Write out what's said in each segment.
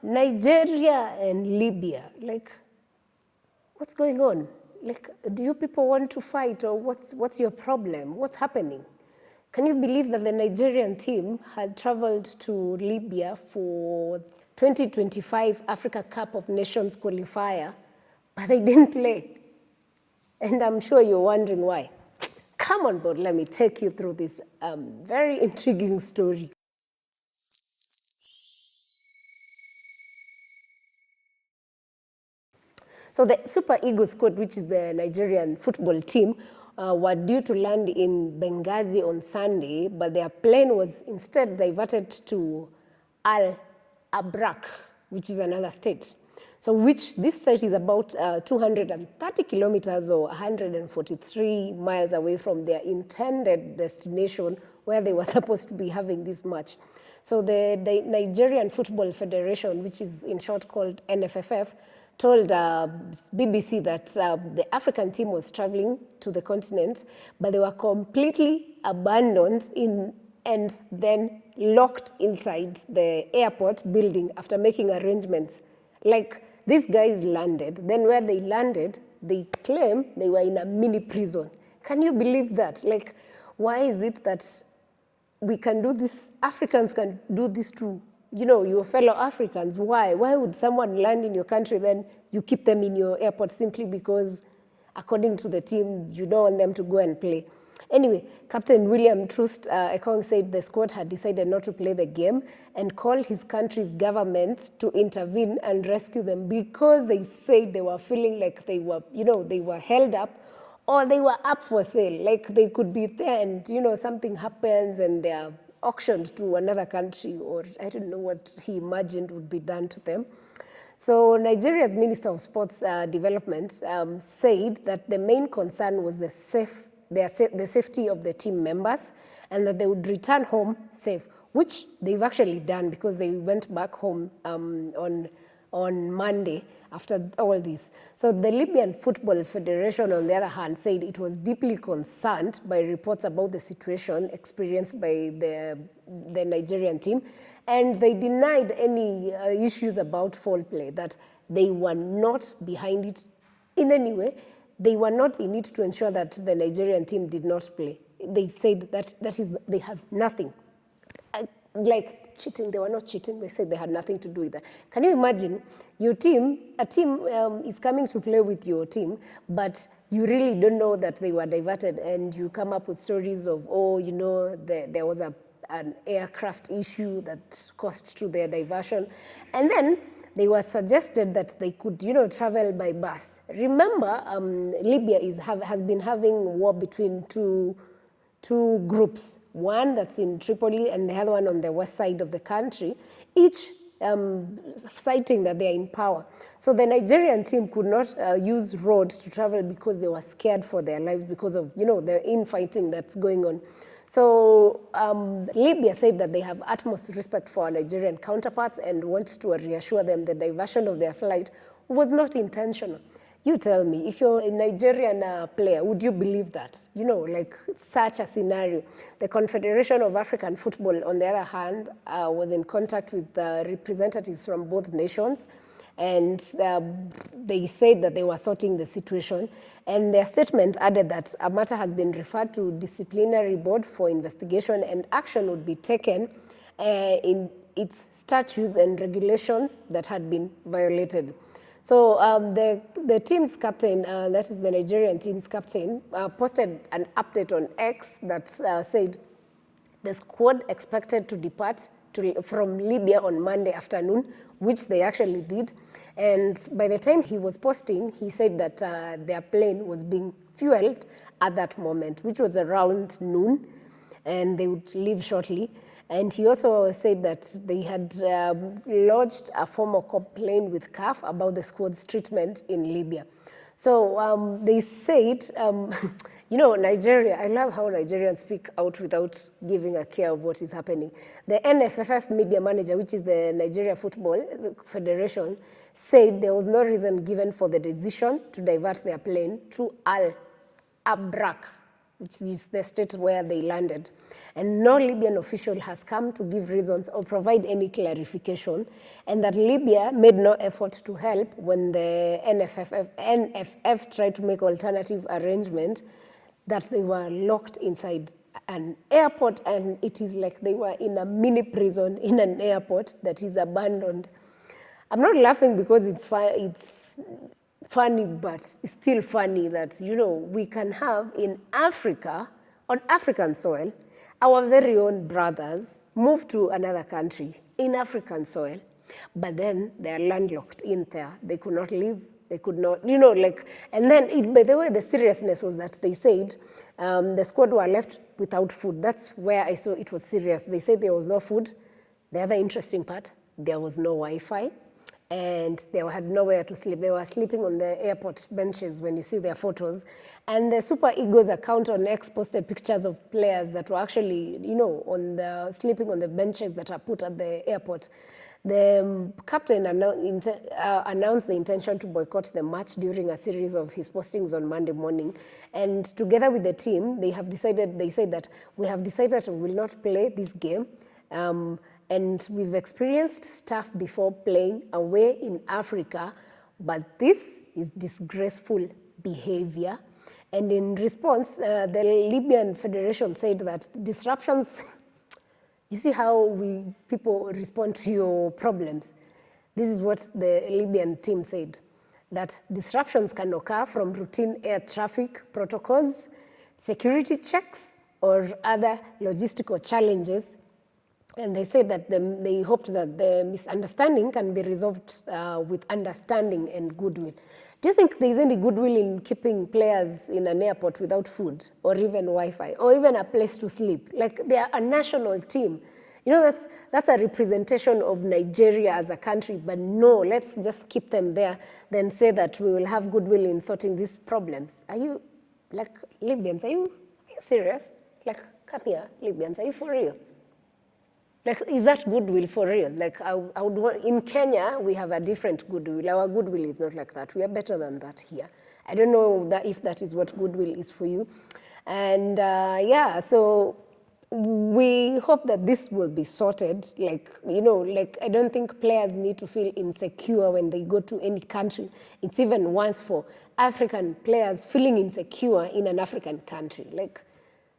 Nigeria and Libya, like, what's going on? Like, do you people want to fight, or what's your problem? What's happening? Can you believe that the Nigerian team had traveled to Libya for 2025 Africa Cup of Nations qualifier, but they didn't play? And I'm sure you're wondering why. Come on board, let me take you through this very intriguing story. So the Super Eagles squad, which is the Nigerian football team, were due to land in Benghazi on Sunday, but their plane was instead diverted to Abraq, which is another state. So this site is about 230 kilometers or 143 miles away from their intended destination where they were supposed to be having this match. So the Nigerian Football Federation, which is in short called NFFF, told BBC that the African team was traveling to the continent, but they were completely abandoned and then locked inside the airport building after making arrangements. Like, these guys landed, then where they landed, they claim they were in a mini prison. Can you believe that? Like, why is it that we can do this, Africans can do this to, you know, your fellow Africans? Why? Why would someone land in your country, then you keep them in your airport simply because, according to the team, you don't want them to go and play? Anyway, Captain William Troost Ekong said the squad had decided not to play the game and called his country's government to intervene and rescue them because they said they were feeling like they were, you know, they were held up or they were up for sale. Like, they could be there and, you know, something happens and they are auctioned to another country, or I don't know what he imagined would be done to them. So Nigeria's Minister of Sports Development said that the main concern was the safety of the team members and that they would return home safe, which they've actually done because they went back home on Monday after all this. So the Libyan Football Federation, on the other hand, said it was deeply concerned by reports about the situation experienced by the Nigerian team, and they denied any issues about foul play, that they were not behind it in any way. They were not in it to ensure that the Nigerian team did not play. They said that they have nothing. Like cheating, they were not cheating. They said they had nothing to do with that. Can you imagine a team is coming to play with your team, but you really don't know that they were diverted, and you come up with stories of, oh, you know, there was an aircraft issue that caused to their diversion. And then they were suggested that they could, you know, travel by bus. Remember, Libya has been having war between two groups, one that's in Tripoli and the other one on the west side of the country, each citing that they're in power. So the Nigerian team could not use roads to travel because they were scared for their lives because of, you know, the infighting that's going on. So Libya said that they have utmost respect for our Nigerian counterparts and want to reassure them the diversion of their flight was not intentional. You tell me, if you're a Nigerian player, would you believe that? You know, like such a scenario. The Confederation of African Football, on the other hand, was in contact with representatives from both nations, and they said that they were sorting the situation. And their statement added that a matter has been referred to disciplinary board for investigation, and action would be taken in its statutes and regulations that had been violated. So the team's captain, that is the Nigerian team's captain, posted an update on X that said the squad expected to depart from Libya on Monday afternoon, which they actually did. And by the time he was posting, he said that their plane was being fueled at that moment, which was around noon, and they would leave shortly. And he also said that they had lodged a formal complaint with CAF about the squad's treatment in Libya. So they said, you know, Nigeria, I love how Nigerians speak out without giving a care of what is happening. The NFFF media manager, which is the Nigeria Football Federation, said there was no reason given for the decision to divert their plane to Abraq, which is the state where they landed. And no Libyan official has come to give reasons or provide any clarification, and that Libya made no effort to help when the NFF tried to make alternative arrangement, that they were locked inside an airport, and it is like they were in a mini prison in an airport that is abandoned. I'm not laughing because it's funny, but it's still funny that, you know, we can have in Africa, on African soil, our very own brothers move to another country in African soil, but then they are landlocked in there. They could not leave. They could not, you know, like, and then, by the way, the seriousness was that they said the squad were left without food. That's where I saw it was serious. They said there was no food. The other interesting part, there was no Wi-Fi. And they had nowhere to sleep. They were sleeping on the airport benches when you see their photos. And the Super Eagles account on X posted pictures of players that were actually, you know, sleeping on the benches that are put at the airport. The captain announced the intention to boycott the match during a series of his postings on Monday morning. And together with the team, they said that we have decided we will not play this game. And we've experienced stuff before playing away in Africa, but this is disgraceful behavior. And in response, the Libyan Federation said that disruptions, you see how people respond to your problems. This is what the Libyan team said, that disruptions can occur from routine air traffic protocols, security checks, or other logistical challenges. And they said that they hoped that the misunderstanding can be resolved with understanding and goodwill. Do you think there's any goodwill in keeping players in an airport without food or even Wi-Fi or even a place to sleep? Like, they are a national team. You know, that's a representation of Nigeria as a country, but no, let's just keep them there, then say that we will have goodwill in sorting these problems. Are you, like, Libyans, are you serious? Like, come here, Libyans, are you for real? Like, is that goodwill for real? Like, I would want, in Kenya, we have a different goodwill. Our goodwill is not like that. We are better than that here. I don't know if that is what goodwill is for you. And yeah, so we hope that this will be sorted. Like, you know, like, I don't think players need to feel insecure when they go to any country. It's even worse for African players feeling insecure in an African country. Like,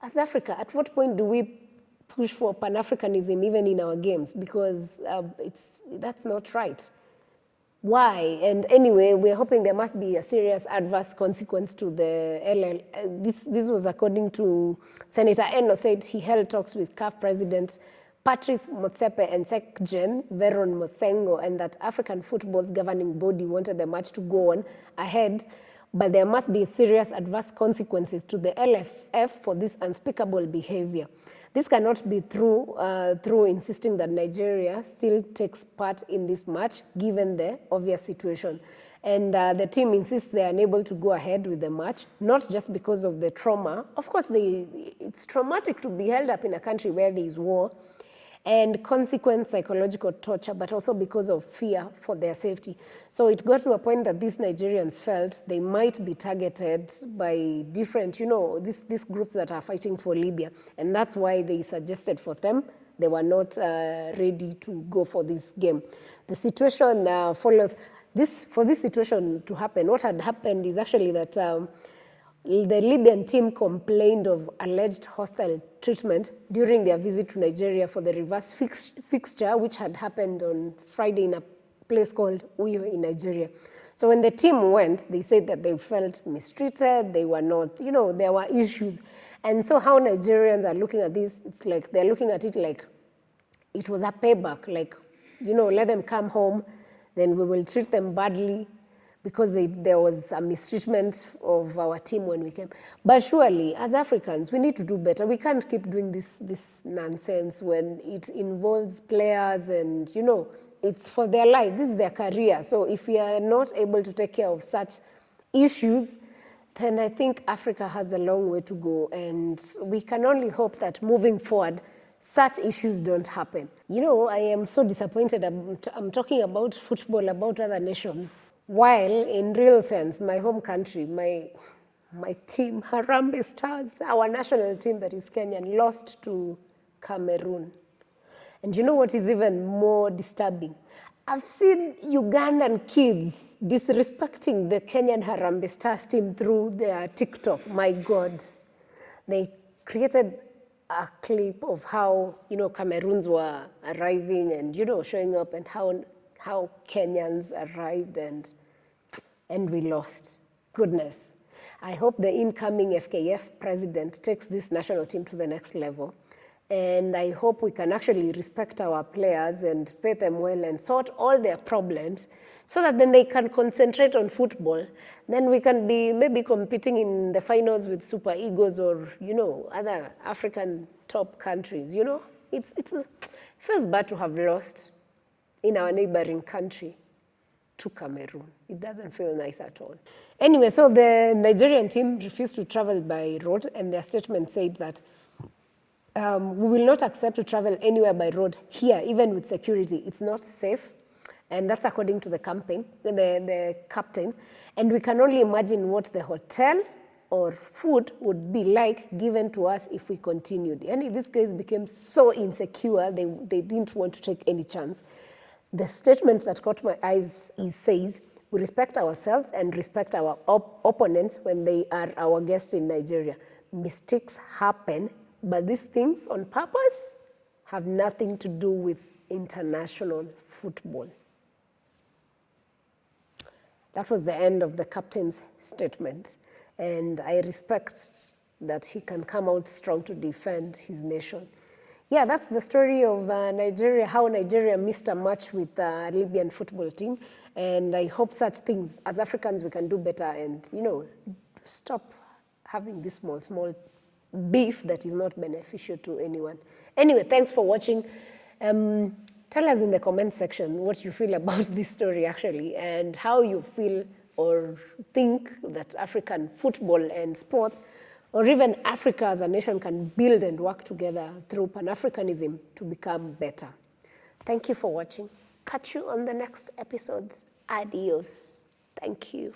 as Africa, at what point do we push for Pan-Africanism even in our games? Because that's not right. Why? And anyway, we're hoping there must be a serious adverse consequence to the LL. This was according to Senator Eno, said he held talks with CAF President Patrice Motsepe and SecGen Veron Mosengo, and that African football's governing body wanted the match to go on ahead, but there must be serious adverse consequences to the LFF for this unspeakable behavior. This cannot be through insisting that Nigeria still takes part in this match, given the obvious situation. And the team insists they are unable to go ahead with the match, not just because of the trauma. Of course, it's traumatic to be held up in a country where there is war and consequent psychological torture, but also because of fear for their safety. So it got to a point that these Nigerians felt they might be targeted by different, you know, these groups that are fighting for Libya. And that's why they suggested for them, they were not ready to go for this game. The situation follows. For this situation to happen, what had happened is actually that the Libyan team complained of alleged hostile treatment during their visit to Nigeria for the reverse fixture, which had happened on Friday in a place called Uyo in Nigeria. So when the team went, they said that they felt mistreated, they were not, you know, there were issues. And so how Nigerians are looking at this, it's like they're looking at it like it was a payback, like, you know, let them come home, then we will treat them badly, because there was a mistreatment of our team when we came. But surely, as Africans, we need to do better. We can't keep doing this nonsense when it involves players and, you know, it's for their life. This is their career. So if we are not able to take care of such issues, then I think Africa has a long way to go. And we can only hope that moving forward, such issues don't happen. You know, I am so disappointed. I'm talking about football, about other nations, while in real sense, my home country, my team, Harambee Stars, our national team that is Kenyan, lost to Cameroon. And you know what is even more disturbing? I've seen Ugandan kids disrespecting the Kenyan Harambee Stars team through their TikTok. My God. They created a clip of how, Cameroons were arriving and, showing up, and how Kenyans arrived and we lost. Goodness. I hope the incoming FKF president takes this national team to the next level. And I hope we can actually respect our players and pay them well and sort all their problems so that then they can concentrate on football. Then we can be maybe competing in the finals with Super Eagles or, other African top countries, It feels bad to have lost in our neighboring country to Cameroon. It doesn't feel nice at all. Anyway, so the Nigerian team refused to travel by road, and their statement said that we will not accept to travel anywhere by road here, even with security. It's not safe. And that's according to the captain. And we can only imagine what the hotel or food would be like given to us if we continued. And these guys became so insecure, they didn't want to take any chance. The statement that caught my eyes says, we respect ourselves and respect our opponents when they are our guests in Nigeria. Mistakes happen, but these things on purpose have nothing to do with international football. That was the end of the captain's statement. And I respect that he can come out strong to defend his nation. Yeah, that's the story of Nigeria, how Nigeria missed a match with the Libyan football team. And I hope such things, as Africans, we can do better and, stop having this small beef that is not beneficial to anyone. Anyway, thanks for watching. Tell us in the comment section what you feel about this story actually, and how you feel or think that African football and sports, or even Africa as a nation, can build and work together through Pan-Africanism to become better. Thank you for watching. Catch you on the next episodes. Adios. Thank you.